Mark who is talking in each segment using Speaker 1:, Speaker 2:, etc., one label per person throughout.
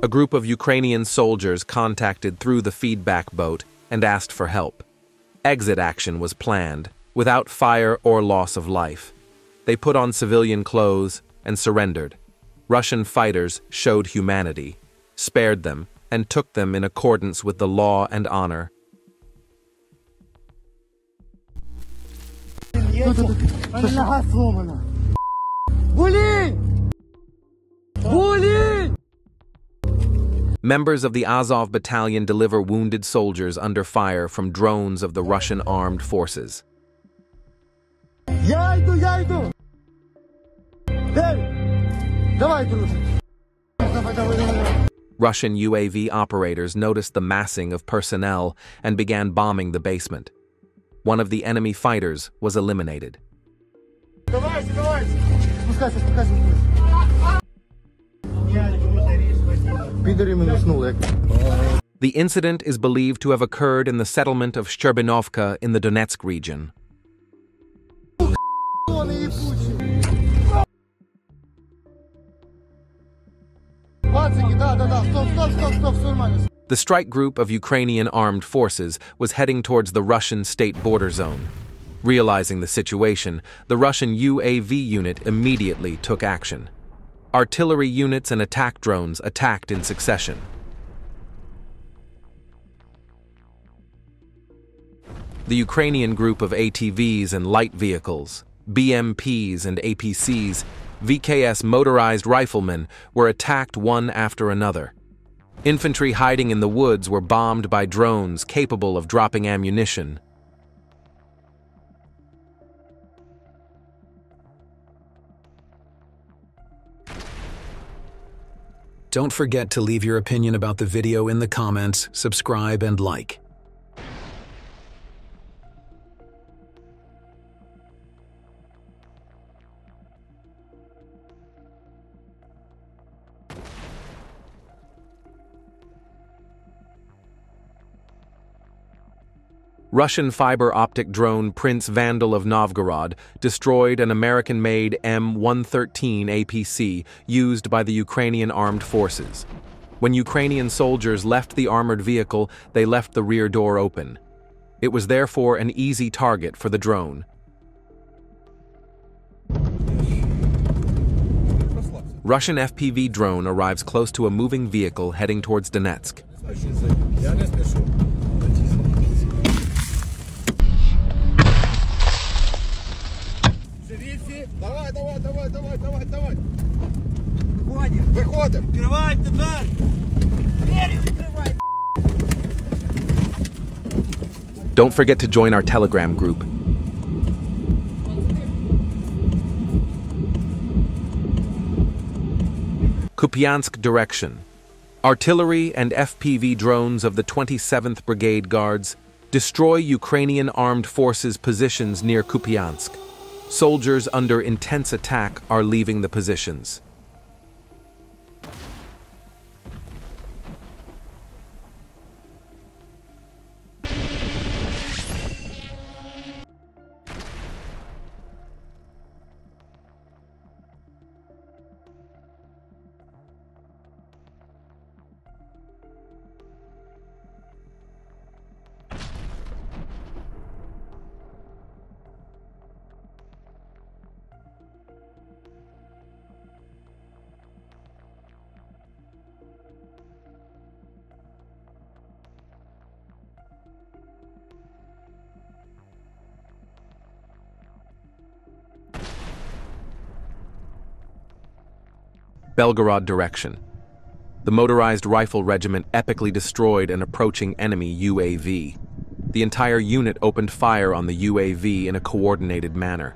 Speaker 1: A group of Ukrainian soldiers contacted through the feedback boat and asked for help. Exit action was planned, without fire or loss of life. They put on civilian clothes and surrendered. Russian fighters showed humanity, spared them, and took them in accordance with the law and honor. Members of the Azov battalion deliver wounded soldiers under fire from drones of the Russian armed forces. Russian UAV operators noticed the massing of personnel and began bombing the basement. One of the enemy fighters was eliminated. The incident is believed to have occurred in the settlement of Shcherbanovka in the Donetsk region. The strike group of Ukrainian armed forces was heading towards the Russian state border zone. Realizing the situation, the Russian UAV unit immediately took action. Artillery units and attack drones attacked in succession. The Ukrainian group of ATVs and light vehicles, BMPs and APCs, VKS motorized riflemen were attacked one after another. Infantry hiding in the woods were bombed by drones capable of dropping ammunition.
Speaker 2: Don't forget to leave your opinion about the video in the comments, subscribe, and like.
Speaker 1: Russian fiber-optic drone Prince Vandal of Novgorod destroyed an American-made M113 APC used by the Ukrainian armed forces. When Ukrainian soldiers left the armored vehicle, they left the rear door open. It was therefore an easy target for the drone. Russian FPV drone arrives close to a moving vehicle heading towards Donetsk. Don't forget to join our Telegram group. Kupiansk direction. Artillery and FPV drones of the 27th Brigade Guards destroy Ukrainian armed forces positions near Kupiansk. Soldiers under intense attack are leaving the positions. Belgorod direction. The motorized rifle regiment epically destroyed an approaching enemy UAV. The entire unit opened fire on the UAV in a coordinated manner.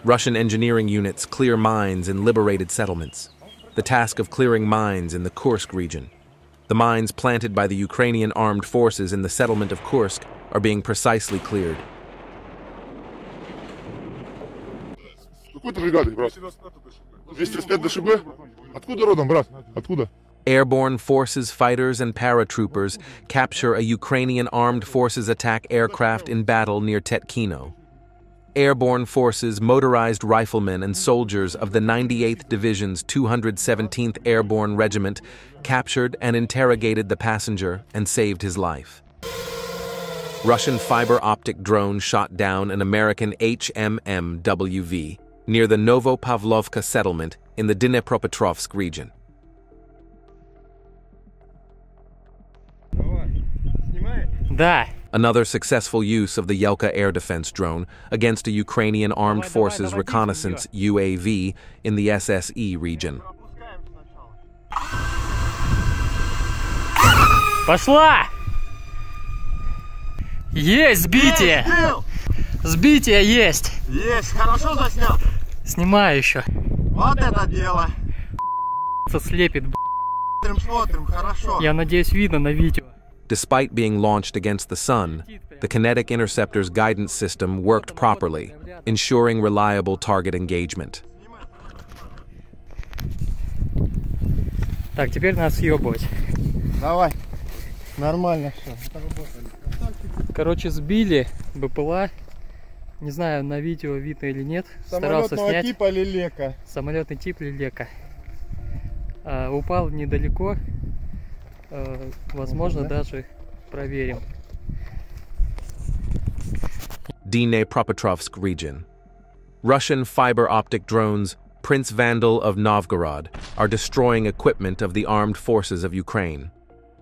Speaker 1: Russian engineering units clear mines in liberated settlements. The task of clearing mines in the Kursk region. The mines planted by the Ukrainian armed forces in the settlement of Kursk are being precisely cleared. Airborne forces fighters and paratroopers capture a Ukrainian armed forces attack aircraft in battle near Tetkino. Airborne forces, motorized riflemen and soldiers of the 98th Division's 217th Airborne Regiment captured and interrogated the passenger and saved his life. Russian fiber-optic drone shot down an American HMMWV near the Novopavlovka settlement in the Dnipropetrovsk region. Another successful use of the Yelka air defense drone against a Ukrainian armed forces reconnaissance UAV in the SSE region.
Speaker 3: Пошла! Есть сбитие! Сбитие есть!
Speaker 4: Есть, хорошо заснял?
Speaker 3: Снимаю еще.
Speaker 4: Вот это дело!
Speaker 3: Слепит,
Speaker 4: Смотрим, хорошо.
Speaker 3: Я надеюсь, видно на видео.
Speaker 1: Despite being launched against the sun, the kinetic interceptor's guidance system worked properly, ensuring reliable target engagement.
Speaker 3: Так, теперь надо съебывать.
Speaker 4: Давай. Нормально все.
Speaker 3: Короче, сбили БПЛА. Не знаю, на видео видно или нет. Старался снять.
Speaker 4: Типа Лелека.
Speaker 3: Самолетный тип Лелека. Упал недалеко. Возможно, даже проверим.
Speaker 1: Dnipropetrovsk region. Russian fiber-optic drones, Prince Vandal of Novgorod, are destroying equipment of the armed forces of Ukraine.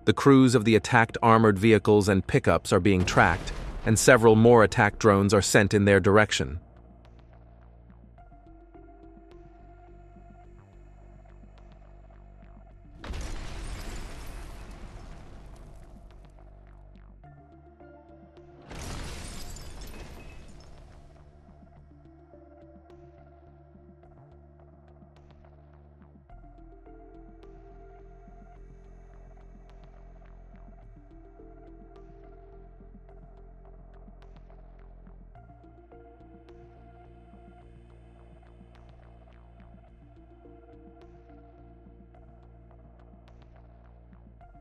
Speaker 1: The crews of the attacked armored vehicles and pickups are being tracked, and several more attack drones are sent in their direction.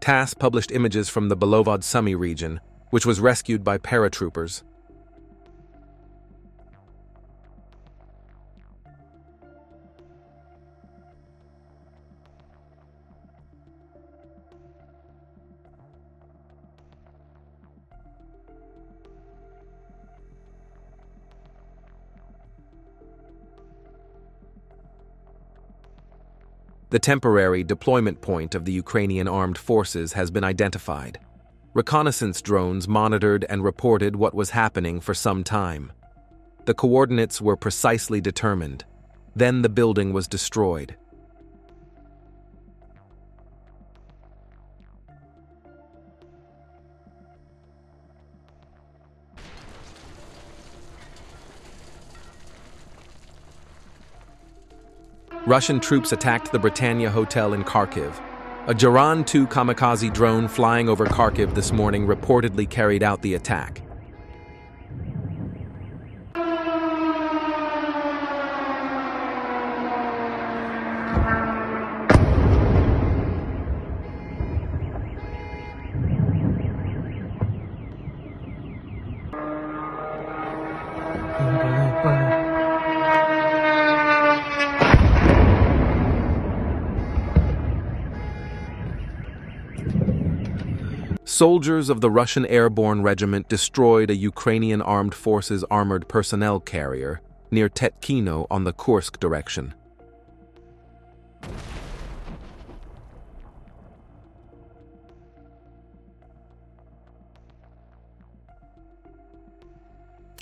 Speaker 1: TASS published images from the Belovod Sumy region, which was rescued by paratroopers. The temporary deployment point of the Ukrainian armed forces has been identified. Reconnaissance drones monitored and reported what was happening for some time. The coordinates were precisely determined. Then the building was destroyed. Russian troops attacked the Britannia Hotel in Kharkiv. A Jaran 2 kamikaze drone flying over Kharkiv this morning reportedly carried out the attack. Soldiers of the Russian Airborne Regiment destroyed a Ukrainian Armed Forces armored personnel carrier near Tetkino on the Kursk direction.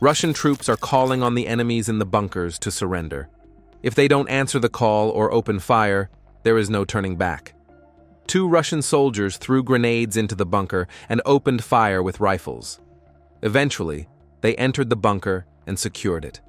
Speaker 1: Russian troops are calling on the enemies in the bunkers to surrender. If they don't answer the call or open fire, there is no turning back. 2 Russian soldiers threw grenades into the bunker and opened fire with rifles. Eventually, they entered the bunker and secured it.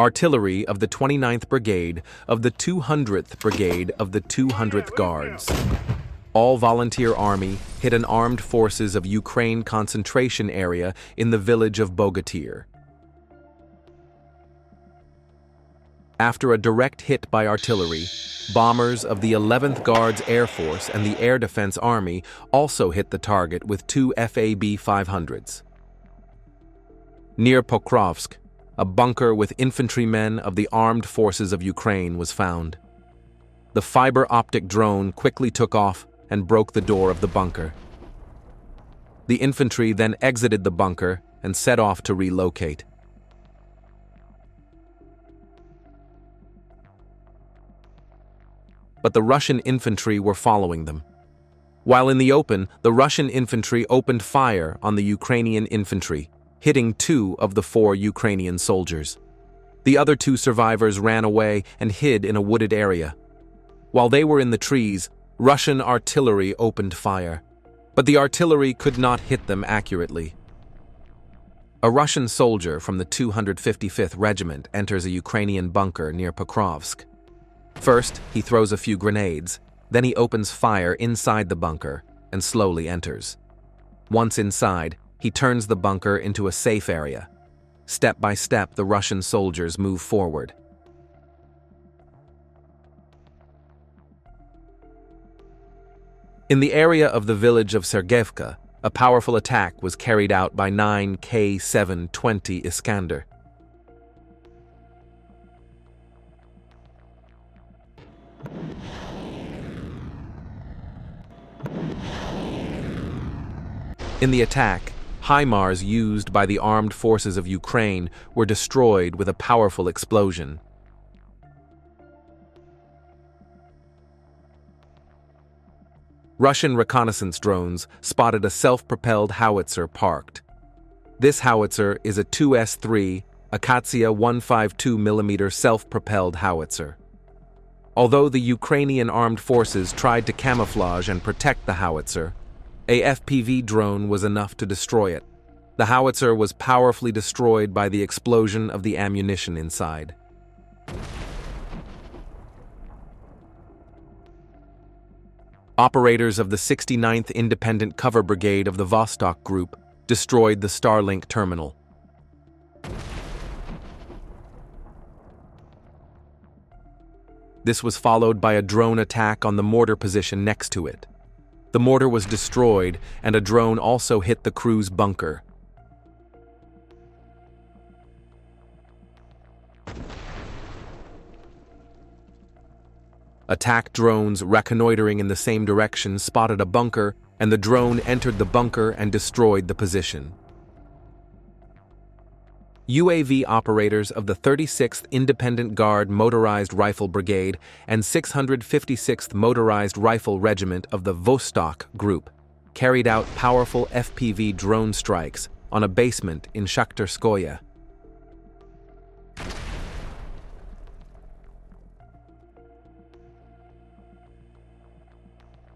Speaker 1: artillery of the 29th Brigade of the 200th Brigade of the 200th Guards. All volunteer army hit an armed forces of Ukraine concentration area in the village of Bogatyr. After a direct hit by artillery, bombers of the 11th Guards Air Force and the Air Defense Army also hit the target with 2 FAB-500s. Near Pokrovsk, a bunker with infantrymen of the armed forces of Ukraine was found. The fiber optic drone quickly took off and broke the door of the bunker. The infantry then exited the bunker and set off to relocate. But the Russian infantry were following them. While in the open, the Russian infantry opened fire on the Ukrainian infantry, hitting 2 of the 4 Ukrainian soldiers. The other 2 survivors ran away and hid in a wooded area. While they were in the trees, Russian artillery opened fire, but the artillery could not hit them accurately. A Russian soldier from the 255th Regiment enters a Ukrainian bunker near Pokrovsk. First, he throws a few grenades, then he opens fire inside the bunker and slowly enters. Once inside, he turns the bunker into a safe area. Step by step, the Russian soldiers move forward. In the area of the village of Sergeyevka, a powerful attack was carried out by 9 K-720 Iskander. In the attack, HIMARS used by the armed forces of Ukraine were destroyed with a powerful explosion. Russian reconnaissance drones spotted a self-propelled howitzer parked. This howitzer is a 2S3 Akatsiya 152mm self-propelled howitzer. Although the Ukrainian armed forces tried to camouflage and protect the howitzer, a FPV drone was enough to destroy it. The howitzer was powerfully destroyed by the explosion of the ammunition inside. Operators of the 69th Independent Cover Brigade of the Vostok Group destroyed the Starlink terminal. This was followed by a drone attack on the mortar position next to it. The mortar was destroyed, and a drone also hit the crew's bunker. Attack drones reconnoitering in the same direction spotted a bunker, and the drone entered the bunker and destroyed the position. UAV operators of the 36th Independent Guard Motorized Rifle Brigade and 656th Motorized Rifle Regiment of the Vostok Group carried out powerful FPV drone strikes on a basement in Shakhtarskoye.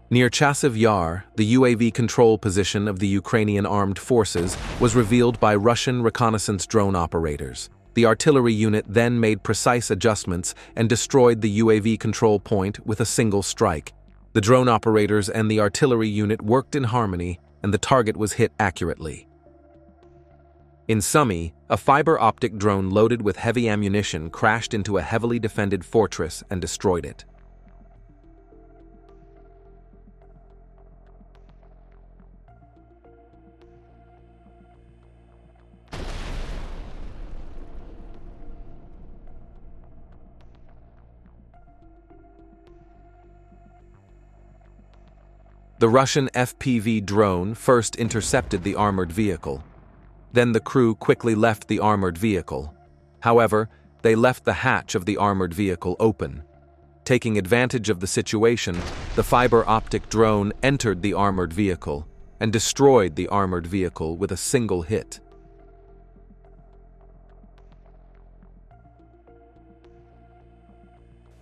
Speaker 1: Near Chasiv Yar, the UAV control position of the Ukrainian armed forces was revealed by Russian reconnaissance drone operators. The artillery unit then made precise adjustments and destroyed the UAV control point with a single strike. The drone operators and the artillery unit worked in harmony, and the target was hit accurately. In Sumy, a fiber optic drone loaded with heavy ammunition crashed into a heavily defended fortress and destroyed it. The Russian FPV drone first intercepted the armored vehicle. Then the crew quickly left the armored vehicle. However, they left the hatch of the armored vehicle open. Taking advantage of the situation, the fiber optic drone entered the armored vehicle and destroyed the armored vehicle with a single hit.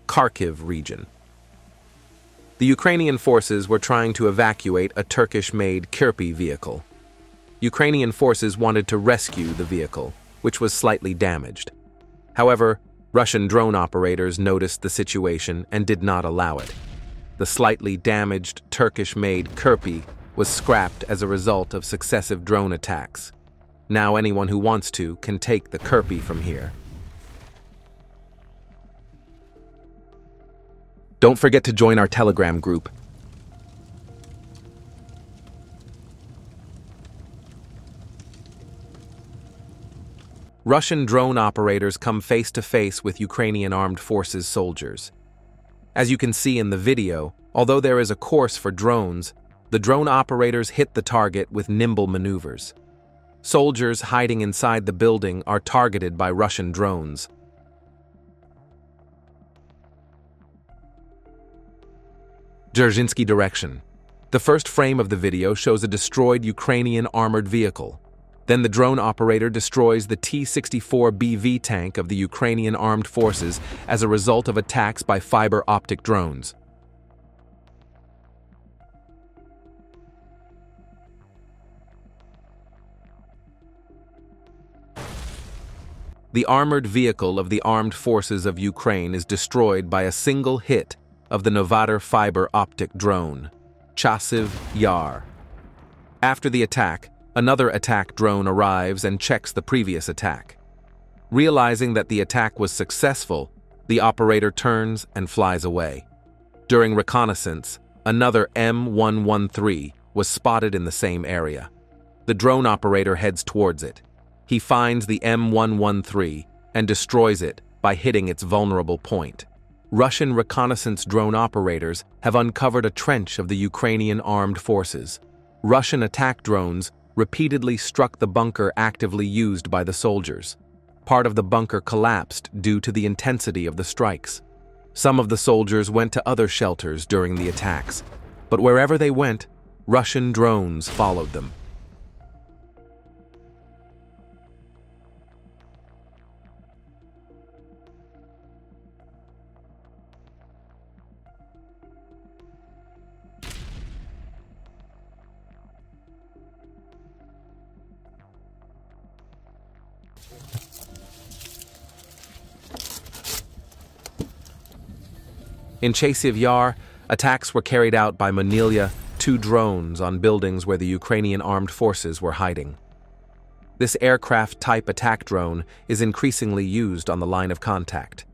Speaker 1: Kharkiv region. The Ukrainian forces were trying to evacuate a Turkish-made Kirpi vehicle. Ukrainian forces wanted to rescue the vehicle, which was slightly damaged. However, Russian drone operators noticed the situation and did not allow it. The slightly damaged Turkish-made Kirpi was scrapped as a result of successive drone attacks. Now anyone who wants to can take the Kirpi from here. Don't forget to join our Telegram group. Russian drone operators come face to face with Ukrainian armed forces soldiers. As you can see in the video, although there is a course for drones, the drone operators hit the target with nimble maneuvers. Soldiers hiding inside the building are targeted by Russian drones. Dzerzhinsky direction. The first frame of the video shows a destroyed Ukrainian armored vehicle. Then the drone operator destroys the T-64BV tank of the Ukrainian armed forces as a result of attacks by fiber optic drones. The armored vehicle of the armed forces of Ukraine is destroyed by a single hit of the Novator fiber optic drone, Chasiv Yar. After the attack, another attack drone arrives and checks the previous attack. Realizing that the attack was successful, the operator turns and flies away. During reconnaissance, another M113 was spotted in the same area. The drone operator heads towards it. He finds the M113 and destroys it by hitting its vulnerable point. Russian reconnaissance drone operators have uncovered a trench of the Ukrainian armed forces. Russian attack drones repeatedly struck the bunker actively used by the soldiers. Part of the bunker collapsed due to the intensity of the strikes. Some of the soldiers went to other shelters during the attacks, but wherever they went, Russian drones followed them. In Chasiv Yar, attacks were carried out by Manilia 2 drones on buildings where the Ukrainian armed forces were hiding. This aircraft-type attack drone is increasingly used on the line of contact.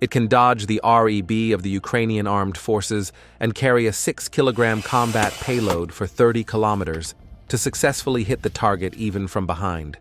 Speaker 1: It can dodge the REB of the Ukrainian armed forces and carry a 6-kilogram combat payload for 30 kilometers to successfully hit the target even from behind.